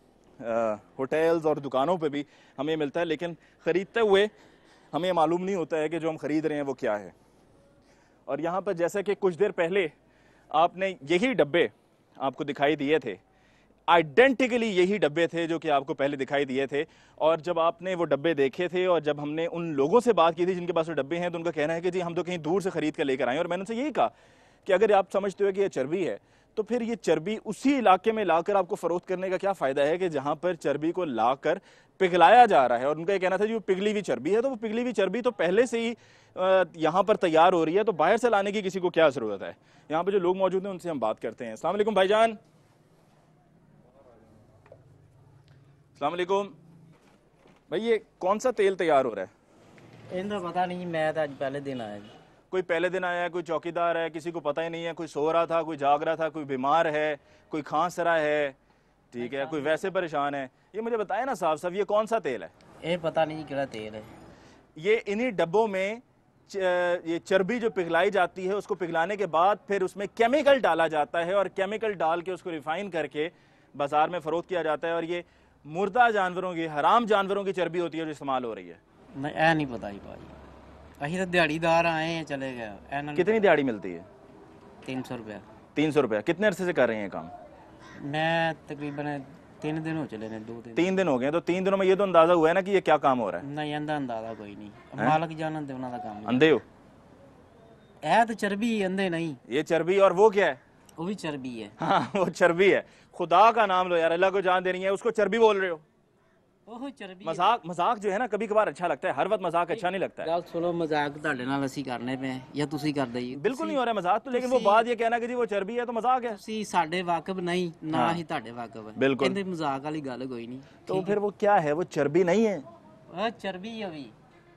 होटल्स और दुकानों पे भी हमें मिलता है, लेकिन ख़रीदते हुए हमें मालूम नहीं होता है कि जो हम ख़रीद रहे हैं वो क्या है। और यहाँ पर जैसा कि कुछ देर पहले आपने यही डब्बे आपको दिखाई दिए थे, आइडेंटिकली यही डब्बे थे जो कि आपको पहले दिखाई दिए थे। और जब आपने वो डब्बे देखे थे और जब हमने उन लोगों से बात की थी जिनके पास वो डब्बे हैं, तो उनका कहना है कि जी हम तो कहीं दूर से ख़रीद कर लेकर आए। और मैंने उनसे यही कहा कि अगर आप समझते हो कि ये चर्बी है, तो फिर ये चर्बी उसी इलाके में लाकर आपको फरोख्त करने का क्या फ़ायदा है कि जहाँ पर चर्बी को लाकर पिघलाया जा रहा है। और उनका ये कहना था जी वो पिघली हुई चर्बी है, तो वो पिघली हुई चर्बी तो पहले से ही यहाँ पर तैयार हो रही है, तो बाहर से लाने की किसी को क्या ज़रूरत है। यहाँ पर जो लोग मौजूद हैं उनसे हम बात करते हैं। अस्सलाम वालेकुम भाईजान। अस्सलाम वालेकुम भाई, ये कौन सा तेल तैयार हो रहा है? इनका पता नहीं, मैं तो आज पहले दिन आया जी। कोई पहले दिन आया है, कोई चौकीदार है, किसी को पता ही नहीं है, कोई सो रहा था, कोई जाग रहा था, कोई बीमार है, कोई खांस रहा है, ठीक है, कोई वैसे परेशान है। ये मुझे बताया ना साहब साहब, ये कौन सा तेल है? ये पता नहीं क्या तेल है। ये इन्हीं डब्बों में ये चर्बी जो पिघलाई जाती है, उसको पिघलाने के बाद फिर उसमें केमिकल डाला जाता है और केमिकल डाल के उसको रिफाइन करके बाजार में फरोख्त किया जाता है। और ये मुर्दा जानवरों की, हराम जानवरों की चर्बी होती है जो इस्तेमाल हो रही है। नहीं, ऐ नहीं पता ही भाई, अही तो दिहाड़ीदार आए हैं, चले गए। कितनी दिहाड़ी मिलती है? 300 रुपया। 300 रुपया। कितने अरसे से कर रहे हैं काम? मैं तकरीबन 3 दिन हो चले ने, 2 दिन। 3 दिन हो गए, तो 3 दिनों में ये तो अंदाजा हुआ है ना कि ये क्या काम हो रहा है? नहीं, अंदाजा कोई नहीं, मालक जानन दे उन्हां दा काम। अंधे हो? है तो चर्बी, अंधे नहीं। ये चर्बी, और वो क्या है? वो भी चर्बी है। हाँ, वो चर्बी है। खुदा का नाम लो यार, अल्लाह को जान देनी है, उसको चर्बी बोल रहे हो? ओह चर्बी। मजाक जो है ना, कभी कभार अच्छा लगता है, हर वक्त मजाक अच्छा नहीं लगता है। गल सुनो, मजाक ਤੁਹਾਡੇ ਨਾਲ ਅਸੀਂ करने पे या ਤੁਸੀਂ ਕਰਦੇ ਹੀ? बिल्कुल नहीं हो रहा है मजाक तो, लेकिन वो बात ये कहना कि जी वो चर्बी है तो मजाक है। ਤੁਸੀਂ ਸਾਡੇ ਵਾਕਬ ਨਹੀਂ, ਨਾ ਹੀ ਤੁਹਾਡੇ ਵਾਕਬ ਹੈ। बिल्कुल। ਇਹਦੇ ਮਜ਼ਾਕ ਵਾਲੀ ਗੱਲ ਕੋਈ ਨਹੀਂ। तो फिर वो क्या है? वो चर्बी नहीं है? ਉਹ ਚਰਬੀ ਹੈ ਵੀ।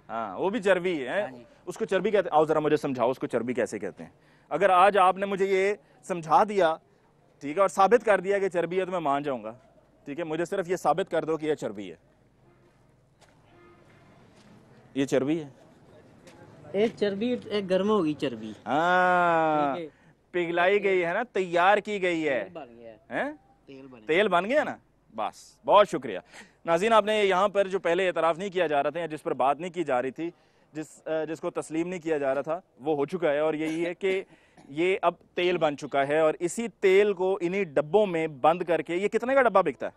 हाँ, वो भी चर्बी है। उसको चर्बी कहते हैं। आओ जरा मुझे समझाओ उसको चर्बी कैसे कहते हैं। अगर आज आपने मुझे ये समझा दिया, ठीक है, और साबित कर दिया कि चर्बी है, तो मैं मान जाऊंगा, ठीक है। मुझे सिर्फ ये साबित कर दो कि ये चर्बी है। ये चर्बी है? ये चर्बी एक गर्म होगी चर्बी। हाँ, पिघलाई गई है ना, तैयार की गई है। बन गया हैं? तेल बन गया ना, बस। बहुत शुक्रिया नाज़रीन, आपने यहाँ पर जो पहले एतराफ़ नहीं किया जा रहा था या जिस पर बात नहीं की जा रही थी, जिसको तस्लीम नहीं किया जा रहा था, वो हो चुका है। और यही है कि ये अब तेल बन चुका है और इसी तेल को इन्हीं डब्बों में बंद करके, ये कितने का डब्बा बिकता है?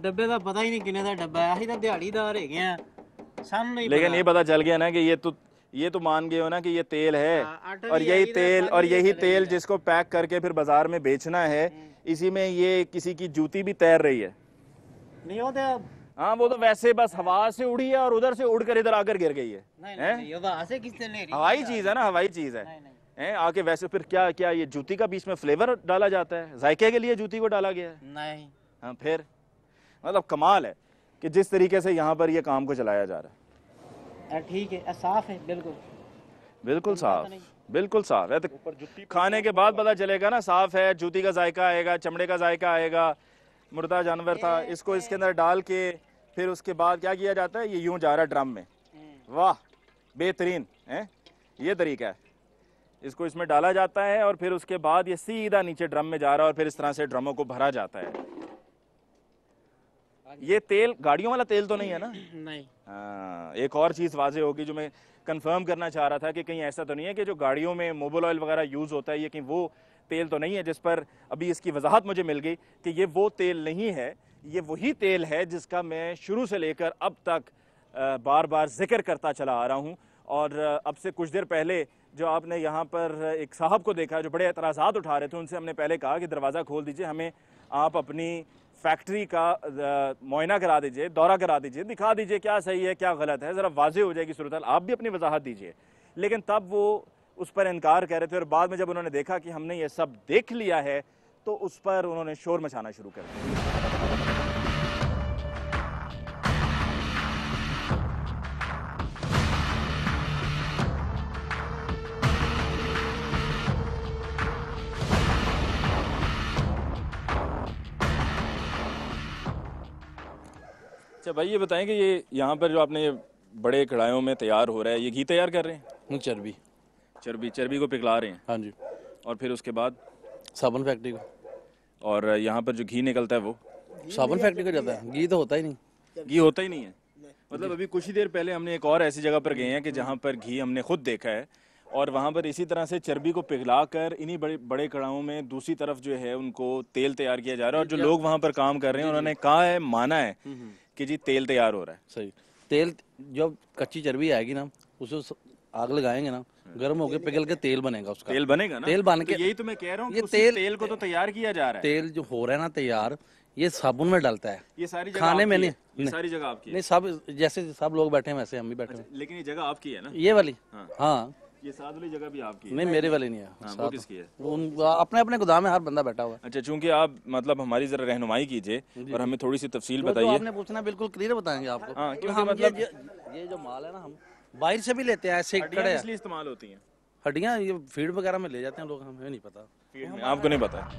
डब्बे का पता ही नहीं कितने का डब्बा है, अही तो दिहाड़ीदार है गया सामने। लेकिन ये पता चल गया ना कि ये तो मान गए हो ना कि ये तेल है। और यही तेल जिसको पैक करके फिर बाजार में बेचना है, इसी में ये किसी की जूती भी तैर रही है। नहीं होता। हाँ, वो तो वैसे बस हवा से उड़ी है और उधर से उड़कर इधर आकर गिर गई है। नहीं, हवा से किसने ले रही? हवाई चीज है ना, हवाई चीज है। आके वैसे फिर क्या ये जूती का बीच में फ्लेवर डाला जाता है? जायके के लिए जूती को डाला गया है? नहीं। हाँ, फिर मतलब कमाल है कि जिस तरीके से यहाँ पर ये काम को चलाया जा रहा है। ठीक है, साफ है बिल्कुल। बिल्कुल साफ, बिल्कुल साफ है। तो खाने के बाद पता चलेगा ना साफ है, जूती का जायका आएगा, चमड़े का जायका आएगा। मुर्दा जानवर था, इसको इसके अंदर डाल के फिर उसके बाद क्या किया जाता है, ये यूं जा रहा है ड्रम में। वाह, बेहतरीन है ये तरीका है। इसको इसमें डाला जाता है और फिर उसके बाद ये सीधा नीचे ड्रम में जा रहा है और फिर इस तरह से ड्रमों को भरा जाता है। ये तेल गाड़ियों वाला तेल तो नहीं है ना? नहीं। हाँ, एक और चीज़ वाजे होगी जो मैं कंफर्म करना चाह रहा था कि कहीं ऐसा तो नहीं है कि जो गाड़ियों में मोबिल ऑयल वगैरह यूज़ होता है ये कहीं वो तेल तो नहीं है, जिस पर अभी इसकी वजाहत मुझे मिल गई कि ये वो तेल नहीं है। ये वही तेल है जिसका मैं शुरू से लेकर अब तक बार बार जिक्र करता चला आ रहा हूँ। और अब से कुछ देर पहले जो आपने यहाँ पर एक साहब को देखा जो बड़े एतराज़ात उठा रहे थे, उनसे हमने पहले कहा कि दरवाज़ा खोल दीजिए, हमें आप अपनी फैक्ट्री का मुआयना करा दीजिए, दौरा करा दीजिए, दिखा दीजिए क्या सही है क्या गलत है, ज़रा वाज़े हो जाएगी सूरत हाल, आप भी अपनी वजाहत दीजिए। लेकिन तब वो उस पर इनकार कर रहे थे और बाद में जब उन्होंने देखा कि हमने ये सब देख लिया है तो उस पर उन्होंने शोर मचाना शुरू कर दिया। अच्छा भाई ये बताएं कि ये यहाँ पर जो आपने ये बड़े कढ़ाइयों में तैयार हो रहा है, ये घी तैयार कर रहे हैं? चर्बी को पिघला रहे हैं। हाँ जी। और फिर उसके बाद साबुन फैक्ट्री को। और यहाँ पर जो घी निकलता है वो साबुन फैक्ट्री को जाता है, घी तो होता ही नहीं। घी होता ही नहीं है। मतलब अभी कुछ ही देर पहले हमने एक और ऐसी जगह पर गए हैं कि जहाँ पर घी हमने खुद देखा है और वहाँ पर इसी तरह से चर्बी को पिघला कर इन्हीं बड़े बड़े कढ़ाओं में दूसरी तरफ जो है उनको तेल तैयार किया जा रहा है। और जो लोग वहाँ पर काम कर रहे हैं उन्होंने कहा है, माना है कि जी तेल तैयार हो रहा है। सही। तेल जब कच्ची चर्बी आएगी ना, उसे आग लगाएंगे ना, गर्म होकर पिघल के तेल बनेगा उसका। तेल बनेगा ना? तेल बन के, तो यही तो मैं कह रहा हूँ, ये तेल को तो तैयार किया जा रहा है। तेल जो हो रहा है ना तैयार, ये साबुन में डलता है। ये सारी जगह खाने में नहीं, ये सारी जगह आपकी नहीं, सब जैसे सब लोग बैठे हैं वैसे हम भी बैठे हैं। लेकिन ये जगह आपकी है ना? ये वाली? हाँ। ये साथ वाली जगह भी आपकी है? नहीं, मेरे वाली नहीं है। वो किसकी है? अपने अपने गोदाम में हर बंदा बैठा हुआ है। अच्छा, चूंकि आप मतलब हमारी जरा रहनुमाई कीजिए और हमें थोड़ी सी तफसील बताइए। आपने पूछना बिल्कुल क्लियर बताएंगे आपको। हाँ, क्योंकि मतलब ये जो माल है ना, हम बाहर से भी लेते हैं, ऐसे खड़े हैं। इसलिए इस्तेमाल होती हैं हड्डियाँ, ये फीड वगैरह में ले जाते हैं लोग, हमें नहीं पता। फीड में आपको नहीं पता?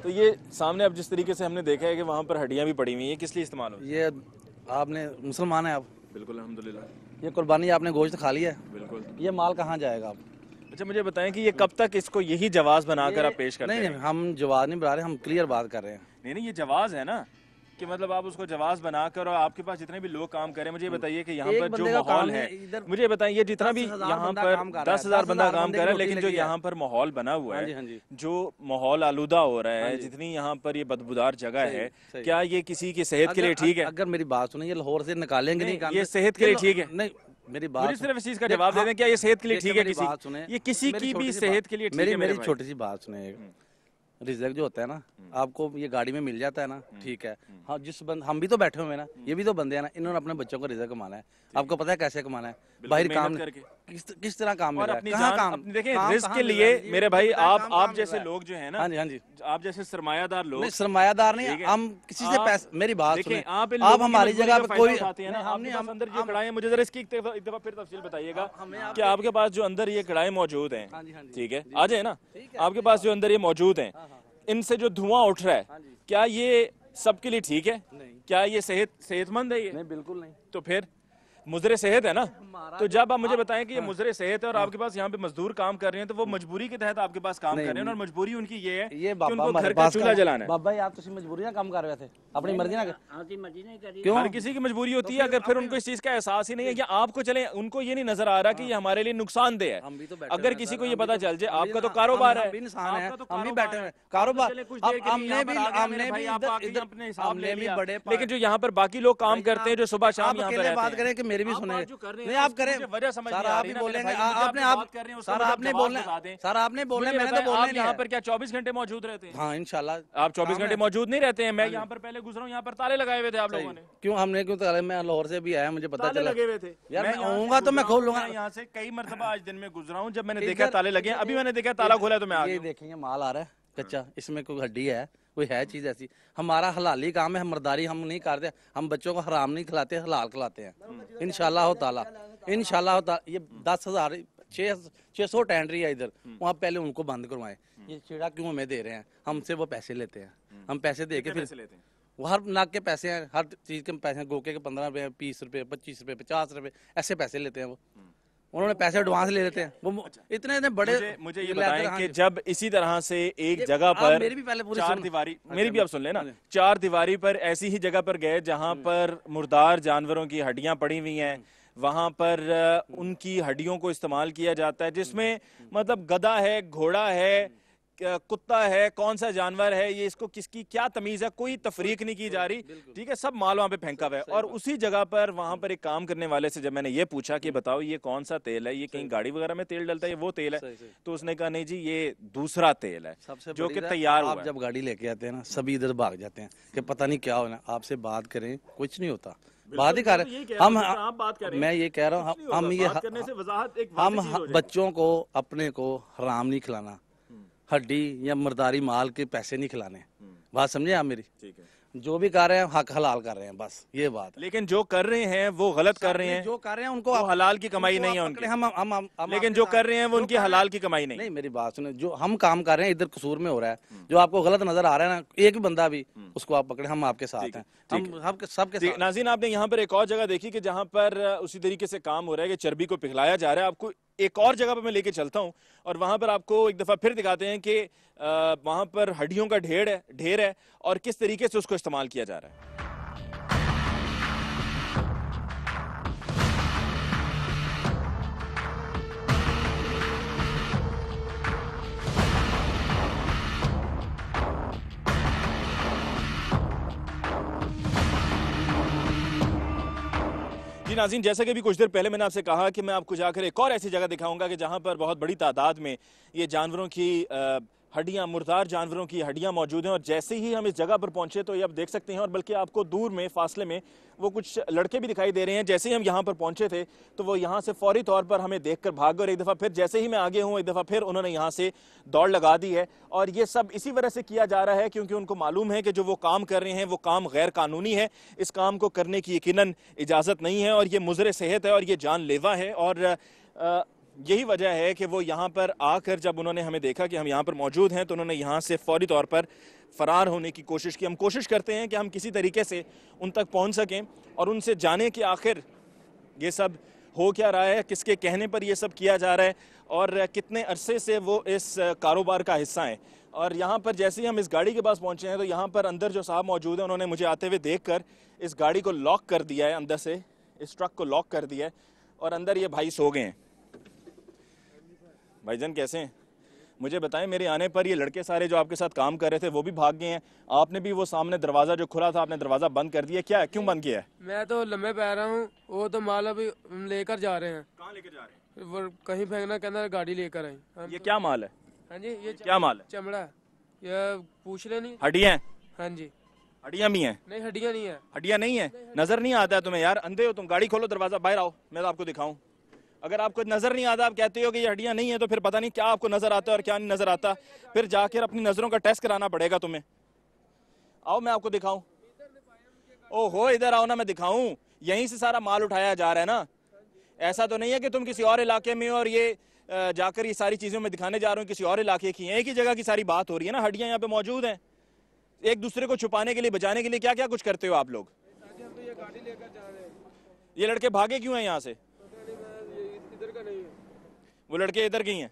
तो ये सामने अब जिस तरीके से हमने देखा है कि वहाँ पर हड्डियाँ भी पड़ी हुई हैं, ये किस लिए इस्तेमाल होती है? ये आपने मुसलमान है आप? बिल्कुल, अल्हम्दुलिल्लाह। ये कुर्बानी आपने गोश्त खा लिया है? बिल्कुल। ये माल कहाँ जाएगा आप? अच्छा, मुझे बताएं कि ये कब तक इसको यही जवाज बनाकर आप पेश करते हैं? नहीं, हम जवाज नहीं बना रहे, हम क्लियर बात कर रहे हैं। नहीं, ये जवाज है ना कि मतलब आप उसको जवाज बनाकर, और आपके पास जितने भी लोग काम कर रहे हैं, मुझे बताइए कि यहाँ पर जो माहौल है, मुझे बताइए जितना भी यहाँ पर 10,000 बंदा काम कर रहा है, लेकिन जो यहाँ पर माहौल बना हुआ है, जो माहौल आलूदा हो रहा है, जितनी यहाँ पर ये बदबूदार जगह है, क्या ये किसी की सेहत के लिए ठीक है? अगर मेरी बात सुनिए, लाहौर से निकालेंगे नहीं, ये सेहत के लिए ठीक है? नहीं, मेरी बात सिर्फ इस चीज का जवाब दे दें, क्या ये सेहत के लिए ठीक है? ये किसी की भी सेहत के लिए ठीक है? मेरी छोटी सी बात सुनिए, रिजल्ट जो होता है ना, आपको ये गाड़ी में मिल जाता है ना, ठीक है। हाँ, हम भी तो बैठे हुए हैं ना, ये भी तो बंदे हैं ना, इन्होंने अपने बच्चों को रिजल्ट कमाना है। आपको पता है कैसे कमाना है? बाहर काम करके। किस तरह काम मिल रहा है? कहाँ काम? देखिए, रिस्क के लिए मेरे भाई आप जैसे लोग जो है ना, हाँ जी, आप जैसे सरमायादार लोग, सरमायादार नहीं, हम किसी से पैसे, मेरी बात सुनिए, आप हमारी जगह पर कोई अंदर जो कढ़ाई, मुझे जरा इसकी एक दफा फिर तफसील बताइएगा कि आपके पास जो अंदर ये कढ़ाई मौजूद है, ठीक है, आ जाए ना, आपके पास जो अंदर ये मौजूद है, इनसे जो धुआं उठ रहा है, क्या ये सबके लिए ठीक है? क्या ये सेहतमंद है? ये नहीं, बिल्कुल नहीं। तो फिर मुजरे सेहत है ना? तो जब आप मुझे बताएं कि ये मुजरे सेहत है और आपके पास यहाँ पे मजदूर काम कर रहे हैं, तो वो मजबूरी के तहत आपके पास काम कर रहे हैं, और मजबूरी उनकी ये है कि उनको घर का चूल्हा जलाना है। बाबा आप तो मजबूरी ना काम कर रहे थे, अपनी मर्जी ना कर। क्यों? हर किसी की मजबूरी होती है, अगर फिर उनको इस चीज का एहसास ही नहीं है कि आपको चले, उनको ये नहीं नजर आ रहा कि ये हमारे लिए नुकसानदेह है। अगर किसी को ये पता चल जाए, आपका तो कारोबार है, हम भी बैठे हैं कारोबार, हमने भी बड़े, लेकिन जो यहाँ पर बाकी लोग काम करते हैं, जो सुबह शाम यहाँ पर बात करें कि मेरी भी आप सुने बात जो कर रहे हैं नहीं आप उसकी करें मुझे वजह समझ सर नहीं आ आप रही ही ना मेरे बोलेंगे भाई, मुझे आपने आप आप बात कर रहे हैं, उसका सर मतलब आपने जवाब बोलना बता दें। सर आपने बोलना मुझे मैंने तो बताएं, बोलना आप नहीं यहाँ है पर क्या 24 घंटे मौजूद रहते हैं? हाँ इंशाल्लाह आप 24 काम घंटे है। मौजूद नहीं रहते हैं। मैं यहाँ पर पहले गुजरा हूँ, यहाँ पर ताले लगाए हुए थे आप लोगों ने। क्यों हमने क्यों ताले मैं लाहौर से भी आया मुझे पता ताले चला लगे हुए थे। यार मैं यहाँ से आऊंगा तो मैं गुजरा खोल हूँ, लूंगा मैं यहाँ से कई मरतबा आज दिन में गुजरा हूँ, जब मैंने इधर- देखा ताले लगे हैं, अभी मैंने देखा ताला खोला है तो मैं आ ये गया। देखेंगे माल आ रहा है कच्चा, इसमें कोई हड्डी है, कोई है चीज ऐसी। हमारा हलाली काम है, हम मर्दारी हम नहीं करते, हम बच्चों को हराम नहीं खिलाते, हलाल खिलाते हैं इंशाल्लाह ताला। इंशाल्लाह ताला ये 10,000 600 टेंडरी है इधर, वहाँ पहले उनको बंद करवाएं। ये चीड़ा क्यों हमें दे रहे हैं? हमसे वो पैसे लेते हैं, हम पैसे दे के फिर वो हर नाक के पैसे हैं, हर चीज के पैसे हैं, गोके के 15 रुपए 20 रुपए 25 रुपए 50 रुपए ऐसे पैसे लेते हैं वो। उन्होंने पैसे एडवांस ले लेते हैं वो इतने इतने बड़े। मुझे ये लेकर, बताएं हाँ कि जी। जब इसी तरह से एक ये जगह आप पर मेरी भी पहले पूरी चार सुन। दीवारी, अच्छा, मेरी भी आप सुन लेना, हाँ जी। चार दीवारी पर ऐसी ही जगह पर गए जहां पर मुर्दार जानवरों की हड्डियां पड़ी हुई हैं, वहां पर उनकी हड्डियों को इस्तेमाल किया जाता है, जिसमें मतलब गधा है, घोड़ा है, कुत्ता है, कौन सा जानवर है, ये इसको किसकी क्या तमीज है, कोई तफरीक नहीं की जा रही, ठीक है, सब माल वहाँ पे फेंका हुआ है। और उसी जगह पर वहां पर एक काम करने वाले से जब मैंने ये पूछा कि बताओ ये कौन सा तेल है, ये कहीं गाड़ी वगैरह में तेल डलता है, ये वो तेल है, तो उसने कहा नहीं जी ये दूसरा तेल है सबसे जो बड़ी कि बात, तैयार हुआ आप है। जब गाड़ी लेके आते हैं ना सभी इधर भाग जाते हैं कि पता नहीं क्या होना। आपसे बात करें कुछ नहीं होता, बात ही कर रहे हैं हम। आप बात करें, मैं ये कह रहा हूँ हम ये बात करने से वजाहत एक हम वाज़ेह चीज़ हो जाएगी। बच्चों को अपने को हराम नहीं खिलाना, हड्डी या मर्दारी माल के पैसे नहीं खिलाने। बात समझे आप मेरी? ठीक है, जो भी कर रहे हैं हक हलाल कर रहे हैं, बस ये बात है। लेकिन जो कर रहे हैं वो गलत कर रहे हैं, जो कर रहे हैं उनको वो हलाल की कमाई उनको नहीं है आप उनकी। पकड़े, हम लेकिन आपके जो साथ- कर रहे हैं वो जो उनकी कर रहे हैं- हलाल की कमाई नहीं। नहीं मेरी बात सुने, जो हम काम कर रहे हैं इधर कसूर में हो रहा है, जो आपको गलत नजर आ रहा है ना, एक भी बंदा भी उसको आप पकड़े, हम आपके साथ हैं, हम सबके ठीक, साथ। नाज़रीन आपने यहाँ पर एक और जगह देखी कि जहाँ पर उसी तरीके से काम हो रहा है कि चर्बी को पिघलाया जा रहा है। आपको एक और जगह पर मैं लेके चलता हूँ और वहाँ पर आपको एक दफ़ा फिर दिखाते हैं कि वहाँ पर हड्डियों का ढेर है और किस तरीके से उसको इस्तेमाल किया जा रहा है। जी नाज़रीन, जैसा कि अभी कुछ देर पहले मैंने आपसे कहा कि मैं आपको जाकर एक और ऐसी जगह दिखाऊंगा कि जहां पर बहुत बड़ी तादाद में ये जानवरों की हड्डियां, मुर्दार जानवरों की हड्डियां मौजूद हैं। और जैसे ही हम इस जगह पर पहुंचे तो ये आप देख सकते हैं, और बल्कि आपको दूर में फासले में वो कुछ लड़के भी दिखाई दे रहे हैं। जैसे ही हम यहाँ पर पहुंचे थे तो वो यहाँ से फौरी तौर पर हमें देखकर भाग गए और एक दफ़ा फिर जैसे ही मैं आगे हूँ एक दफ़ा फिर उन्होंने यहाँ से दौड़ लगा दी है। और ये सब इसी वजह से किया जा रहा है क्योंकि उनको मालूम है कि जो वो काम कर रहे हैं वो काम गैर कानूनी है, इस काम को करने की यकीनन इजाज़त नहीं है और ये मुज़र सेहत है और ये जानलेवा है। और यही वजह है कि वो यहाँ पर आकर जब उन्होंने हमें देखा कि हम यहाँ पर मौजूद हैं तो उन्होंने यहाँ से फौरी तौर पर फ़रार होने की कोशिश की। हम कोशिश करते हैं कि हम किसी तरीके से उन तक पहुँच सकें और उनसे जाने कि आखिर ये सब हो क्या रहा है, किसके कहने पर ये सब किया जा रहा है और कितने अरसे से वो इस कारोबार का हिस्सा हैं। और यहाँ पर जैसे ही हम इस गाड़ी के पास पहुँचे हैं तो यहाँ पर अंदर जो साहब मौजूद हैं उन्होंने मुझे आते हुए देखकर इस गाड़ी को लॉक कर दिया है, अंदर से इस ट्रक को लॉक कर दिया है और अंदर ये भाई सो गए हैं। भाईजान कैसे हैं? मुझे बताएं, मेरे आने पर ये लड़के सारे जो आपके साथ काम कर रहे थे वो भी भाग गए हैं, आपने भी वो सामने दरवाज़ा जो खुला था आपने दरवाज़ा बंद कर दिया, क्या क्यों बंद किया है? मैं तो लम्बे पै रहा हूँ, वो तो माल अभी लेकर जा रहे हैं। कहाँ लेकर जा रहे हैं? वो कहीं फेंकना कहना गाड़ी लेकर आई। ये क्या माल है? हाँ जी, ये क्या माल है? चमड़ा है, ये पूछ ले नहीं। हड्डियाँ? हाँ जी। हड्डियाँ भी हैं? नहीं हड्डियाँ नहीं है। हड्डियाँ नहीं है? नजर नहीं आता है तुम्हें यार, अंधे हो तुम? गाड़ी खोलो, दरवाजा बाहर आओ, मैं तो आपको दिखाऊं। अगर आपको नजर नहीं आता, आप कहते हो कि ये हड्डियाँ नहीं है, तो फिर पता नहीं क्या आपको नजर आता है और क्या नहीं नजर आता। फिर जाकर अपनी नजरों का टेस्ट कराना पड़ेगा तुम्हें। आओ मैं आपको दिखाऊं। ओहो इधर आओ ना, मैं दिखाऊं। यहीं से सारा माल उठाया जा रहा है ना, ऐसा तो नहीं है कि तुम किसी और इलाके में और ये जाकर ये सारी चीजों में दिखाने जा रहे हो किसी और इलाके की हैं। एक ही जगह की सारी बात हो रही है ना, हड्डियाँ यहाँ पे मौजूद हैं। एक दूसरे को छुपाने के लिए, बचाने के लिए क्या क्या कुछ करते हो आप लोग? ये लड़के भागे क्यों हैं यहाँ से? इधर का नहीं है। वो लड़के इधर के ही हैं।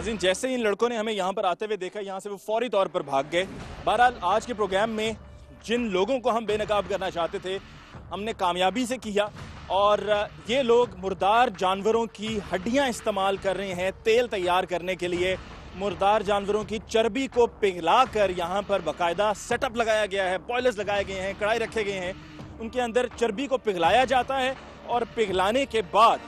नाज़रीन, जैसे ही इन लड़कों ने हमें यहाँ पर आते हुए देखा, यहाँ से वो फौरी तौर पर भाग गए। बहरहाल आज के प्रोग्राम में जिन लोगों को हम बेनकाब करना चाहते थे हमने कामयाबी से किया, और ये लोग मुर्दार जानवरों की हड्डियाँ इस्तेमाल कर रहे हैं तेल तैयार करने के लिए। मुर्दार जानवरों की चर्बी को पिघला कर यहाँ पर बाकायदा सेटअप लगाया गया है, बॉयलर्स लगाए गए हैं, कढ़ाई रखे गए हैं, उनके अंदर चर्बी को पिघलाया जाता है और पिघलाने के बाद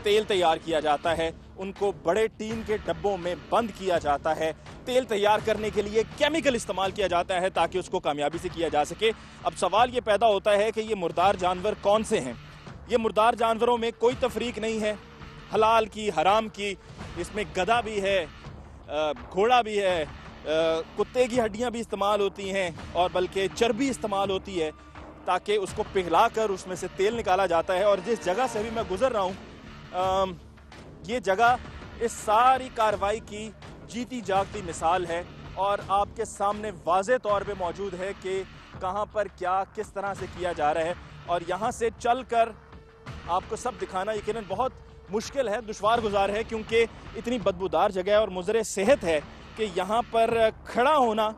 तेल तैयार किया जाता है। उनको बड़े टीन के डब्बों में बंद किया जाता है। तेल तैयार करने के लिए केमिकल इस्तेमाल किया जाता है ताकि उसको कामयाबी से किया जा सके। अब सवाल ये पैदा होता है कि ये मुर्दार जानवर कौन से हैं? ये मुर्दार जानवरों में कोई तफरीक नहीं है, हलाल की, हराम की। इसमें गधा भी है, घोड़ा भी है, कुत्ते की हड्डियां भी इस्तेमाल होती हैं, और बल्कि चर्बी इस्तेमाल होती है ताकि उसको पिघला कर उसमें से तेल निकाला जाता है। और जिस जगह से भी मैं गुजर रहा हूँ, ये जगह इस सारी कार्रवाई की जीती जागती मिसाल है और आपके सामने वाज़े तौर पे मौजूद है कि कहाँ पर क्या किस तरह से किया जा रहा है। और यहाँ से चलकर आपको सब दिखाना यकीनन बहुत मुश्किल है, दुश्वार गुजार है, क्योंकि इतनी बदबूदार जगह है और मुज़रे सेहत है कि यहाँ पर खड़ा होना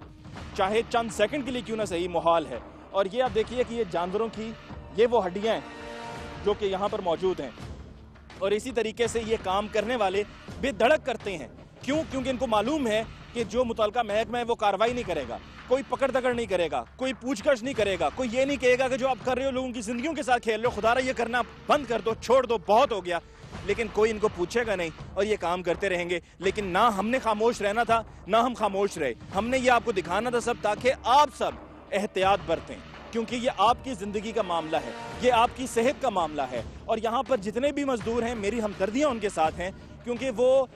चाहे चंद सेकंड के लिए क्यों ना सही मुहाल है। और ये आप देखिए कि ये जानवरों की ये वो हड्डियाँ हैं जो कि यहाँ पर मौजूद हैं, और इसी तरीके से ये काम करने वाले बेधड़क करते हैं। क्यों? क्योंकि इनको मालूम है कि जो मुतलका महकमा है वो कार्रवाई नहीं करेगा, कोई पकड़ दकड़ नहीं करेगा, कोई पूछगछ नहीं करेगा, कोई ये नहीं कहेगा कि जो आप कर रहे हो लोगों की जिंदगियों के साथ खेल रहे हो, खुदारा ये करना बंद कर दो, छोड़ दो, बहुत हो गया। लेकिन कोई इनको पूछेगा नहीं और ये काम करते रहेंगे। लेकिन ना हमने खामोश रहना था, ना हम खामोश रहे। हमने ये आपको दिखाना था सब, ताकि आप सब एहतियात बरतें, क्योंकि ये आपकी ज़िंदगी का मामला है, ये आपकी सेहत का मामला है। और यहाँ पर जितने भी मज़दूर हैं, मेरी हमदर्दियाँ उनके साथ हैं, क्योंकि वो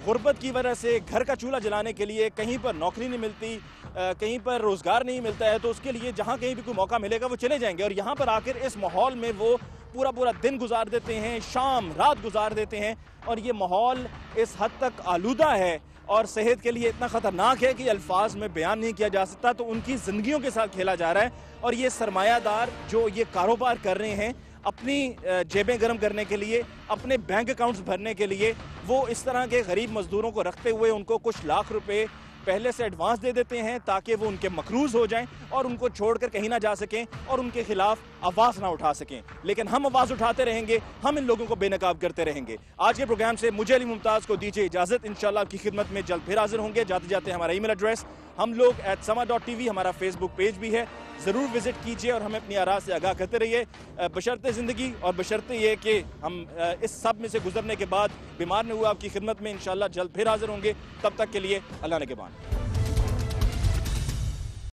गुर्बत की वजह से घर का चूल्हा जलाने के लिए कहीं पर नौकरी नहीं मिलती, कहीं पर रोज़गार नहीं मिलता है, तो उसके लिए जहाँ कहीं भी कोई मौका मिलेगा वो चले जाएंगे। और यहाँ पर आकर इस माहौल में वो पूरा पूरा दिन गुजार देते हैं, शाम रात गुजार देते हैं। और ये माहौल इस हद तक आलूदा है और सेहत के लिए इतना ख़तरनाक है कि अल्फाज में बयान नहीं किया जा सकता। तो उनकी ज़िंदगियों के साथ खेला जा रहा है। और ये सरमायादार जो ये कारोबार कर रहे हैं अपनी जेबें गर्म करने के लिए, अपने बैंक अकाउंट्स भरने के लिए, वो इस तरह के गरीब मजदूरों को रखते हुए उनको कुछ लाख रुपए पहले से एडवांस दे देते हैं ताकि वो उनके मकरूज हो जाएं और उनको छोड़कर कहीं ना जा सकें और उनके खिलाफ आवाज़ ना उठा सकें। लेकिन हम आवाज़ उठाते रहेंगे, हम इन लोगों को बेनकाब करते रहेंगे। आज के प्रोग्राम से मुझे अली मुमताज़ को दीजिए इजाज़त। इंशाल्लाह आपकी खिदमत में जल्द फिर हाजिर होंगे। जाते जाते हमारा ईमेल एड्रेस हम लोग @sama.tv, हमारा फेसबुक पेज भी है, ज़रूर विजिट कीजिए और हमें अपनी आरा से आगाह करते रहिए। बशर्ते ज़िंदगी और बशर्ते ये कि हम इस सब में से गुजरने के बाद बीमार न हुए, आपकी खिदमत में इंशाल्लाह जल्द फिर हाजिर होंगे। तब तक के लिए अल्लाह ने के बान।